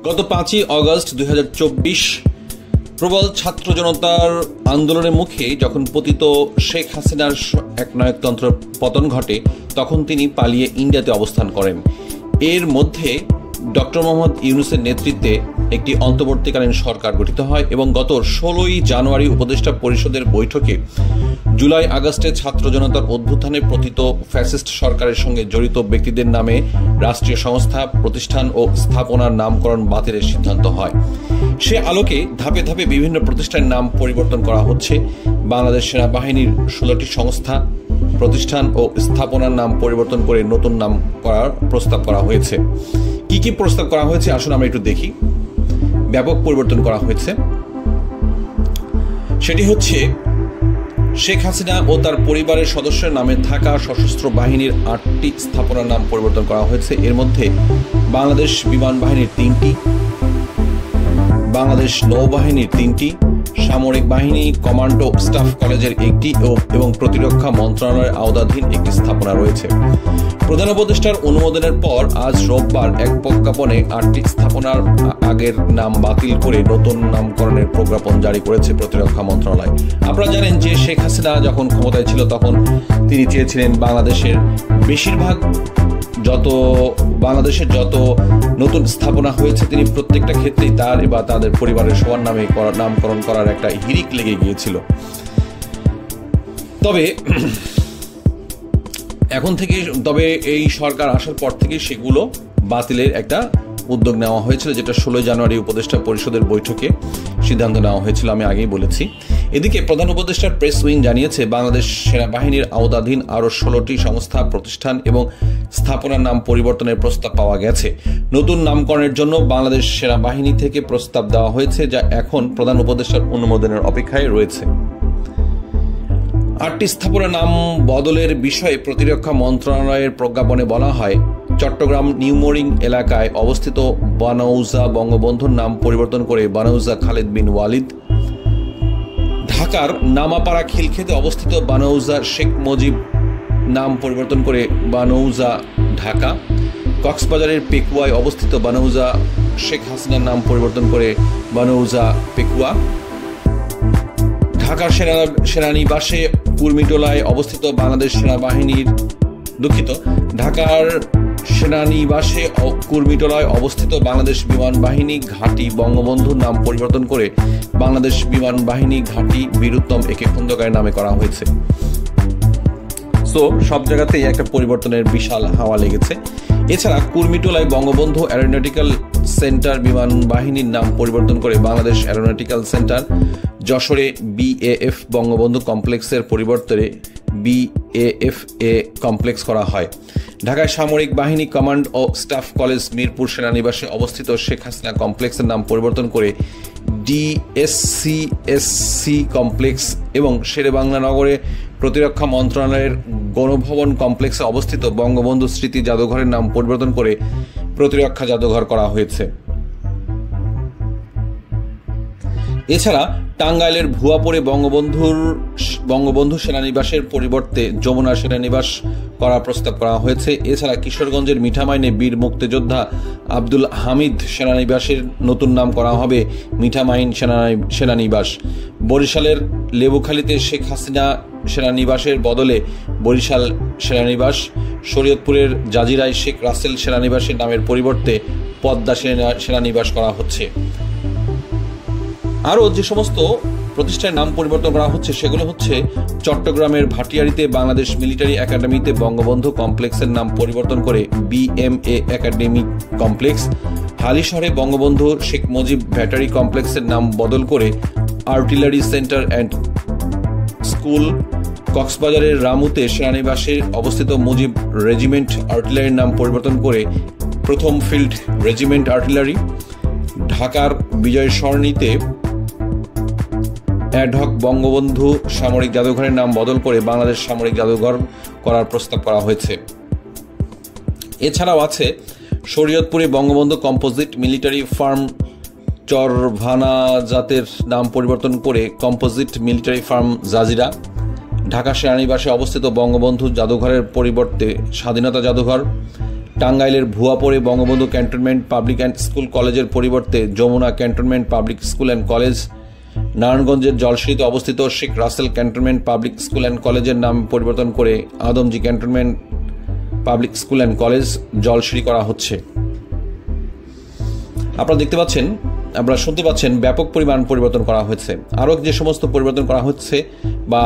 গত 5ই অগস্ট 2024 প্রবল ছাত্র জনতার আন্দোলনের মুখে যখন পতিত শেখ হাসিনার একনায়কতন্ত্র পতন ঘটে, তখন তিনি পালিয়ে ইন্ডিয়াতে অবস্থান করেন। এর মধ্যে ডক্টর মোহাম্মদ ইউনূসের নেতৃত্বে একটি অন্তর্বর্তীকালীন সরকার গঠিত হয় এবং গত 16ই জানুয়ারি উপদেষ্টা পরিষদের বৈঠকে জুলাই আগস্টে ছাত্র জনতার অভ্যুত্থানে পতিত ফ্যাসিস্ট সরকারের সঙ্গে জড়িত ব্যক্তিদের নামে রাষ্ট্রীয় সংস্থা, প্রতিষ্ঠান ও স্থাপনার নামকরণ বাতিলের সিদ্ধান্ত হয়। সে আলোকে ধাপে ধাপে বিভিন্ন প্রতিষ্ঠানের নাম পরিবর্তন করা হচ্ছে। বাংলাদেশ সেনাবাহিনীর 16টি সংস্থা, প্রতিষ্ঠান ও স্থাপনার নাম পরিবর্তন করে নতুন নাম করার প্রস্তাব করা হয়েছে। কি কি প্রস্তাব করা হয়েছে আসুন আমরা একটু দেখি। ব্যাপক পরিবর্তন করা হয়েছে। সেটি হচ্ছে শেখ হাসিনা ও তার পরিবারের সদস্যের নামে থাকা সশস্ত্র বাহিনীর 8টি স্থাপনার নাম পরিবর্তন করা হয়েছে। এর মধ্যে বাংলাদেশ বিমান বাহিনীর 3টি, বাংলাদেশ নৌবাহিনীর 3টি, সামরিক বাহিনী কমান্ডো স্টাফ কলেজের 1টি এবং প্রতিরক্ষা মন্ত্রণালয়ের আওতাধীন একটি স্থাপনা রয়েছে। প্রধান উপদেষ্টার অনুমোদনের পর আজ রোববার এক প্রজ্ঞাপনে 8টি স্থাপনার আগের নাম বাতিল করে নতুন নামকরণের প্রজ্ঞাপন জারি করেছে প্রতিরক্ষা মন্ত্রণালয়। আপনারা জানেন যে শেখ হাসিনা যখন ক্ষমতায় ছিল তখন তিনি চেয়েছিলেন বাংলাদেশের যত নতুন স্থাপনা হয়েছে তিনি প্রত্যেকটা ক্ষেত্রেই তার বা তাদের পরিবারের সবার নামে নামকরণ করার একটা হিড়িক লেগে গিয়েছিল। তবে এই সরকার আসার পর থেকে সেগুলো বাতিলের একটা উদ্যোগ নেওয়া হয়েছিল, যেটা 16 জানুয়ারি উপদেষ্টা পরিষদের বৈঠকে সিদ্ধান্ত নেওয়া হয়েছিল, আমি আগেই বলেছি। এদিকে প্রধান উপদেষ্টার প্রেস উইং জানিয়েছে বাংলাদেশ সেনাবাহিনীর আওতাধীন আরও 16টি সংস্থা, প্রতিষ্ঠান এবং স্থাপনার নাম পরিবর্তনের প্রস্তাব পাওয়া গেছে। নতুন নামকরণের জন্য বাংলাদেশ সেনাবাহিনী থেকে প্রস্তাব দেওয়া হয়েছে, যা এখন প্রধান উপদেষ্টার অনুমোদনের অপেক্ষায় রয়েছে। 8টি স্থাপনার নাম বদলের বিষয়ে প্রতিরক্ষা মন্ত্রণালয়ের প্রজ্ঞাপনে বলা হয়, চট্টগ্রাম নিউমোরিং এলাকায় অবস্থিত বানৌজা বঙ্গবন্ধুর নাম পরিবর্তন করে বানৌজা খালেদ বিন ওয়ালিদ, ঢাকার নামাপাড়া খিলক্ষেতে অবস্থিত বানৌজা শেখ মুজিব নাম পরিবর্তন করে বানৌজা ঢাকা, কক্সবাজারের পেকুয়ায় অবস্থিত বানৌজা শেখ হাসিনার নাম পরিবর্তন করে বানৌজা পেকুয়া, ঢাকার সেনানিবাসে কুর্মিটোলায় অবস্থিত বাংলাদেশ সেনাবাহিনীর ঢাকার সেনানিবাসে কুর্মিটোলায় অবস্থিত বাংলাদেশ বিমান বাহিনী ঘাঁটি বঙ্গবন্ধুর নাম পরিবর্তন করে বাংলাদেশ বিমান বাহিনী ঘাঁটি বীরুত্তম একে খন্দকারের নামে করা হয়েছে। সব জায়গাতেই একটা পরিবর্তনের বিশাল হাওয়া লেগেছে। এছাড়া কুর্মিটোলায় বঙ্গবন্ধু অ্যারোনটিক্যাল সেন্টার বিমান বাহিনীর নাম পরিবর্তন করে বাংলাদেশ অ্যারোনটিক্যাল সেন্টার, যশোরে বিএএফ বঙ্গবন্ধু কমপ্লেক্সের পরিবর্তে বিএএফএ কমপ্লেক্স করা হয়। ঢাকায় সামরিক বাহিনী কমান্ড ও স্টাফ কলেজ মিরপুর সেনানিবাসে অবস্থিত শেখ হাসিনা কমপ্লেক্সের নাম পরিবর্তন করে ডিএসসিএসসি কমপ্লেক্স এবং শেরেবাংলা নগরে প্রতিরক্ষা মন্ত্রণালয়ের গণভবন কমপ্লেক্সে অবস্থিত বঙ্গবন্ধু স্মৃতি জাদুঘরের নাম পরিবর্তন করে প্রতিরক্ষা জাদুঘর করা হয়েছে। এছাড়া টাঙ্গাইলের ভুয়াপুরে বঙ্গবন্ধু সেনানিবাসের পরিবর্তে যমুনা সেনানিবাস করার প্রস্তাব করা হয়েছে। এছাড়া কিশোরগঞ্জের মিঠামাইনে বীর মুক্তিযোদ্ধা আব্দুল হামিদ সেনানিবাসের নতুন নাম করা হবে মিঠামাইন সেনানিবাস। বরিশালের লেবুখালীতে শেখ হাসিনা সেনানিবাসের বদলে বরিশাল সেনানিবাস। শরীয়তপুরের জাজিরায় শেখ রাসেল সেনানিবাসের নামের পরিবর্তে পদ্মা সেনানিবাস করা হচ্ছে। আরও যে সমস্ত প্রতিষ্ঠানের নাম পরিবর্তন করা হচ্ছে সেগুলো হচ্ছে চট্টগ্রামের ভাটিয়ারিতে বাংলাদেশ মিলিটারি একাডেমিতে বঙ্গবন্ধু কমপ্লেক্সের নাম পরিবর্তন করে বিএমএ একাডেমিক কমপ্লেক্স, হালিশহরে বঙ্গবন্ধু শেখ মুজিব ব্যাটারি কমপ্লেক্সের নাম বদল করে আর্টিলারি সেন্টার অ্যান্ড স্কুল, কক্সবাজারের রামুতে সেনানিবাসে অবস্থিত মুজিব রেজিমেন্ট আর্টিলারির নাম পরিবর্তন করে প্রথম ফিল্ড রেজিমেন্ট আর্টিলারি, ঢাকার বিজয় সরণিতে অ্যাডহক বঙ্গবন্ধু সামরিক জাদুঘরের নাম বদল করে বাংলাদেশ সামরিক জাদুঘর করার প্রস্তাব করা হয়েছে। এছাড়াও আছে শরীয়তপুরে বঙ্গবন্ধু কম্পোজিট মিলিটারি ফার্ম চরভানাজাতের নাম পরিবর্তন করে composite military farm Jajira, Dhaka সেনানিবাসে অবস্থিত বঙ্গবন্ধু জাদুঘরের পরিবর্তে স্বাধীনতা জাদুঘর, টাঙ্গাইলের ভুয়াপুরে Bangabandhu cantonment public and school কলেজের পরিবর্তে Jamuna cantonment public school and college, নারায়ণগঞ্জের জলসিঁড়িতে অবস্থিত Sheikh Russel cantonment public school and কলেজের নাম পরিবর্তন করে Adamjee cantonment public school and college Jalsiri করা হচ্ছে। আপনারা দেখতে পাচ্ছেন, আপনারা শুনতে পাচ্ছেন ব্যাপক পরিমাণ পরিবর্তন করা হয়েছে। আরও যে সমস্ত পরিবর্তন করা হচ্ছে বা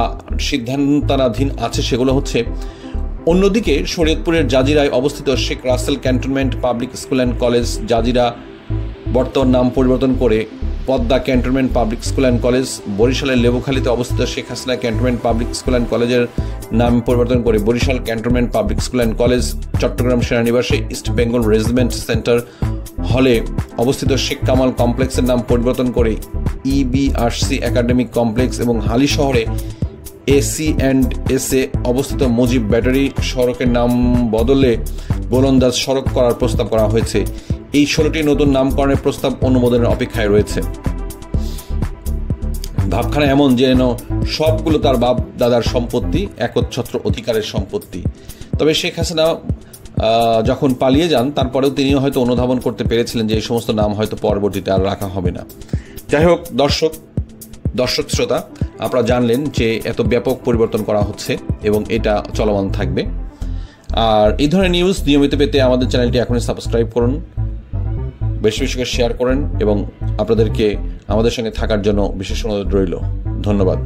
সিদ্ধান্তনাধীন আছে সেগুলো হচ্ছে, অন্যদিকে শরীয়তপুরের জাজিরায় অবস্থিত Sheikh Russel cantonment public school and college Jajira বর্তমান নাম পরিবর্তন করে Padma cantonment public school and college, বরিশালের লেবুখালীতে অবস্থিত Sheikh Hasina cantonment public school and কলেজের নাম পরিবর্তন করে Barishal cantonment public school and college, Chattogram সেনানিবাসে ইস্ট বেঙ্গল রেজিমেন্ট সেন্টার হলে অবস্থিত শেখ কামাল কমপ্লেক্সের নাম পরিবর্তন করে EBRC একাডেমিক কমপ্লেক্স এবং হালি শহরে AC&SA অবস্থিত মুজিব ব্যাটারি সড়কের নাম বদলে গোলন্দাজ সড়ক করার প্রস্তাব করা হয়েছে। এই 16টি নতুন নামকরণের প্রস্তাব অনুমোদনের অপেক্ষায় রয়েছে। ভাবখানা এমন যেন সবগুলো তার বাপ দাদার সম্পত্তি, একচ্ছত্র অধিকারের সম্পত্তি। তবে শেখ হাসিনা যখন পালিয়ে যান তারপরেও তিনিও হয়তো অনুধাবন করতে পেরেছিলেন যে এই সমস্ত নাম হয়তো পরবর্তীতে আর রাখা হবে না। যাই হোক, দর্শক শ্রোতা, আপনারা জানলেন যে এত ব্যাপক পরিবর্তন করা হচ্ছে এবং এটা চলমান থাকবে। আর এই ধরনের নিউজ নিয়মিত পেতে আমাদের চ্যানেলটি এখনই সাবস্ক্রাইব করুন, বেশি বেশি করে শেয়ার করেন এবং আপনাদেরকে আমাদের সঙ্গে থাকার জন্য বিশেষ অনুরোধ রইল। ধন্যবাদ।